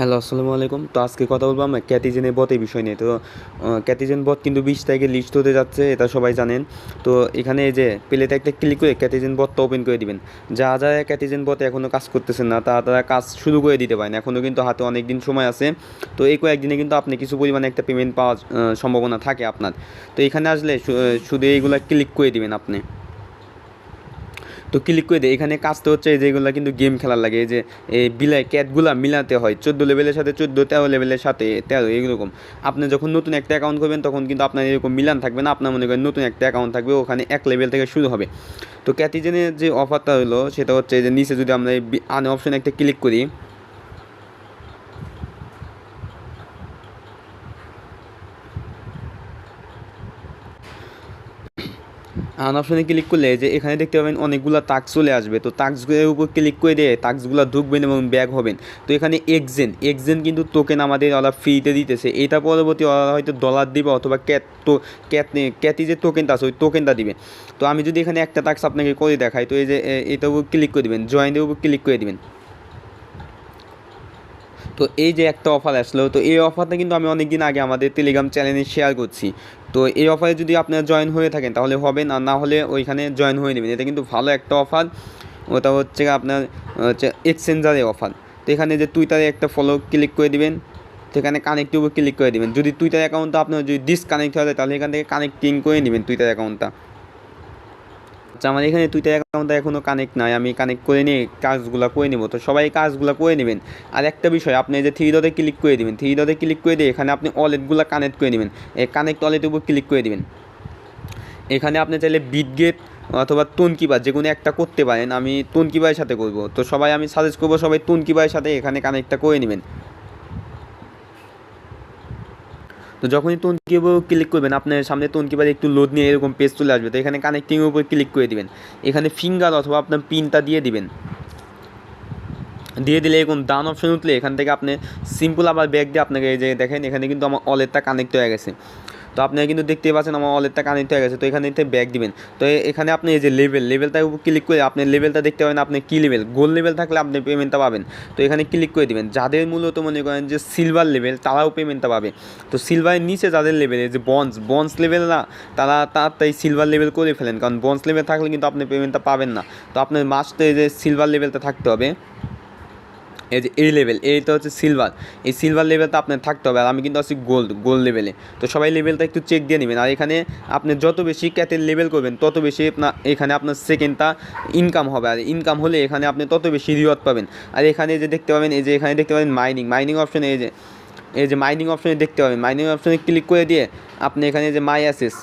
Hello, আসসালামু আলাইকুম। তো আজকে কথা বলবো আমরা ক্যাটিজেনের বটের বিষয় নিয়ে। তো ক্যাটিজেন বট কিন্তু 20 তারিখে লিস্ট হতে যাচ্ছে, এটা সবাই জানেন। তো এখানে এই যে প্লেতে একটা ক্লিক করে ক্যাটিজেন বটটা ওপেন করে দিবেন। যারা ক্যাটিজেন বটে এখনও কাজ করতেছেন না, তারা কাজ শুরু করে দিতে পারেন। এখনও কিন্তু হাতে অনেক দিন সময় আছে। তো এই কয়েকদিনে কিন্তু আপনি কিছু পরিমাণে একটা পেমেন্ট পাওয়ার সম্ভাবনা থাকে আপনার। তো এখানে আসলে শুধু এইগুলা ক্লিক করে দিবেন আপনি। তো ক্লিক করে দেয় এখানে কাজটা হচ্ছে যেগুলো কিন্তু গেম খেলার লাগে, এই যে এই বিলাই ক্যাটগুলা মিলাতে হয় 14 লেভেলের সাথে 14, 13 লেভেলের সাথে 13, এইরকম। আপনি যখন নতুন একটা অ্যাকাউন্ট করবেন তখন কিন্তু আপনার এরকম মিলান থাকবে না, আপনার মনে করেন নতুন একটা অ্যাকাউন্ট থাকবে, ওখানে 1 লেভেল থেকে শুরু হবে। তো ক্যাটিজেনের যে অফারটা হলো সেটা হচ্ছে যে নিচে যদি আমরা এই আনে অপশনে একটা ক্লিক করি, অপশনে ক্লিক করলে যে এখানে দেখতে পাবেন অনেকগুলো টাস্ক চলে আসবে। তো টাস্কগুলোর উপর ক্লিক করে দিয়ে টাস্কগুলো ঢুকবেন এবং ব্যাক হবেন। তো এখানে এক্সেন কিন্তু টোকেন আমাদের ওরা ফ্রিতে দিতেছে। এটা পরবর্তী ওরা হয়তো ডলার দিবে অথবা ক্যাটি যে টোকেনটা আছে ওই টোকেনটা দিবে। তো আমি যদি এখানে একটা টাস্ক আপনাকে করে দেখাই, তো এই যে এটার উপর ক্লিক করে দেবেন, জয়েনের উপর ক্লিক করে দেবেন। তো এই যে একটা অফার আসলো, তো এই অফারটা কিন্তু আমি অনেক দিন আগে আমাদের টেলিগ্রাম চ্যানেলে শেয়ার করছি। তো এই অফারে যদি আপনারা জয়েন হয়ে থাকেন তাহলে হবেন, আর না হলে ওইখানে জয়েন হয়ে নেবেন। এটা কিন্তু ভালো একটা অফার। ওটা হচ্ছে আপনার হচ্ছে এক্সচেঞ্জারের অফার। তো এখানে যে টুইটারে একটা ফলো ক্লিক করে দিবেন, সেখানে কানেক্টের উপর ক্লিক করে দেবেন। যদি টুইটার অ্যাকাউন্টটা আপনার যদি ডিসকানেক্ট হয়ে যায় তাহলে এখান থেকে কানেক্টিং করে নেবেন টুইটার অ্যাকাউন্টটা। আচ্ছা, আমার এখানে টুইটার অ্যাকাউন্টটা এখনও কানেক্ট নাই, আমি কানেক্ট করে নিয়ে কাজগুলো করে নেব। তো সবাই কাজগুলো করে নেবেন। আর একটা বিষয়, আপনি যে থ্রি ডটে ক্লিক করে দেবেন, থ্রি ডটে ক্লিক করে দিয়ে এখানে আপনি ওয়ালেটগুলো কানেক্ট করে নেবেন। এই কানেক্ট ওয়ালেটের উপর ক্লিক করে দেবেন। এখানে আপনি চাইলে বিটগেট অথবা তুনকিবার যে কোনো একটা করতে পারেন। আমি তুনকিবারের সাথে করব। তো সবাই আমি সাজেস্ট করবো সবাই তুনকিবারের সাথে এখানে কানেক্টটা করে নেবেন। তো যখনই তুনকিবার ক্লিক করবেন আপনার সামনে তুনকিবার একটু লোড নিয়ে এরকম পেজ চলে আসবে। তো এখানে কানেক্টিংয়ের উপর ক্লিক করে দিবেন। এখানে ফিঙ্গার অথবা আপনার পিনটা দিয়ে দিবেন। দিয়ে দিলে এরকম ডান অপশন উঠলে এখান থেকে আপনি সিম্পল আবার ব্যাক দিয়ে আপনাকে এই যে দেখেন এখানে কিন্তু আমার ওয়ালেটটা কানেক্ট হয়ে গেছে। তো আপনারা কিন্তু দেখতেই পাচ্ছেন আমার ওয়ালেটটা কানেক্ট হয়ে গেছে। তো এখানে ব্যাক দিবেন। তো এখানে আপনি এই যে লেভেলটার উপর ক্লিক করে আপনি লেভেলটা দেখতে পাবেন, আপনি কী লেভেল, গোল্ড লেভেল থাকলে আপনি পেমেন্টটা পাবেন। তো এখানে ক্লিক করে দিবেন। যাদের মূলত মনে করেন যে সিলভার লেভেল তারাও পেমেন্টটা পাবে। তো সিলভারের নিচে যাদের লেভেল, এই যে বন্স লেভেল না, তারা তাড়াতাড়ি সিলভার লেভেল করে ফেলেন, কারণ বন্স লেভেল থাকলে কিন্তু আপনি পেমেন্টটা পাবেন না। তো আপনার মাস্ট এই যে সিলভার লেভেলটা থাকতে হবে। এই যে এই লেভেল, এইটা হচ্ছে সিলভার, এই সিলভার লেভেলটা আপনার থাকতে হবে। আর আমি কিন্তু আছি গোল্ড লেভেলে। তো সবাই লেভেলটা একটু চেক দিয়ে নেবেন। আর এখানে আপনি যত বেশি ক্যাটের লেভেল করবেন তত বেশি এখানে আপনার সেকেন্ডটা ইনকাম হবে। আর ইনকাম হলে এখানে আপনি তত বেশি রিওয়ার্ড পাবেন। আর এখানে যে দেখতে পাবেন, এই যে এখানে দেখতে পাবেন মাইনিং অপশনে, এই যে মাইনিং অপশনে দেখতে পাবেন, মাইনিং অপশনে ক্লিক করে দিয়ে আপনি এখানে যে মাই অ্যাসেস,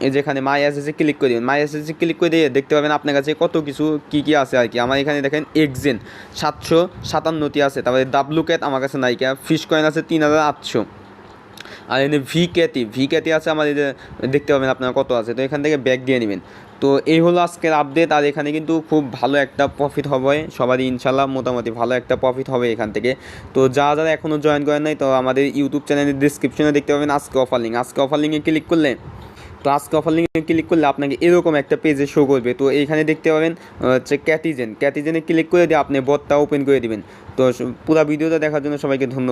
এই যেখানে মাই অ্যাসেসে ক্লিক করে দেবেন। মাই অ্যাসেসে ক্লিক করে দিয়ে দেখতে পাবেন আপনার কাছে কত কিছু কী আছে আর কি। আমার এখানে দেখেন এক্সেন 757টি আছে। তারপরে ডাব্লু ক্যাট আমার কাছে নাইকা, ফিশ কয়েন আছে 3800। আর এখানে ভি ক্যাটি আছে আমার, এই যে দেখতে পাবেন আপনারা কত আছে। তো এখান থেকে ব্যাক দিয়ে নেবেন। তো এই হলো আজকের আপডেট। আর এখানে কিন্তু খুব ভালো একটা প্রফিট হবে সবারই, ইনশাল্লাহ মোটামুটি ভালো একটা প্রফিট হবে এখান থেকে। তো যারা এখনও জয়েন করেন নাই, তো আমাদের ইউটিউব চ্যানেলের ডিসক্রিপশনে দেখতে পাবেন আজকে অফার লিঙ্কে ক্লিক করলে, তো আজকে অফার লিঙ্কে ক্লিক করলে আপনাকে এরকম একটা পেজে শো করবে। তো এইখানে দেখতে পাবেন হচ্ছে ক্যাটিজেনে ক্লিক করে দিয়ে আপনি বটটা ওপেন করে দিবেন। তো পুরো ভিডিওটা দেখার জন্য সবাইকে ধন্যবাদ।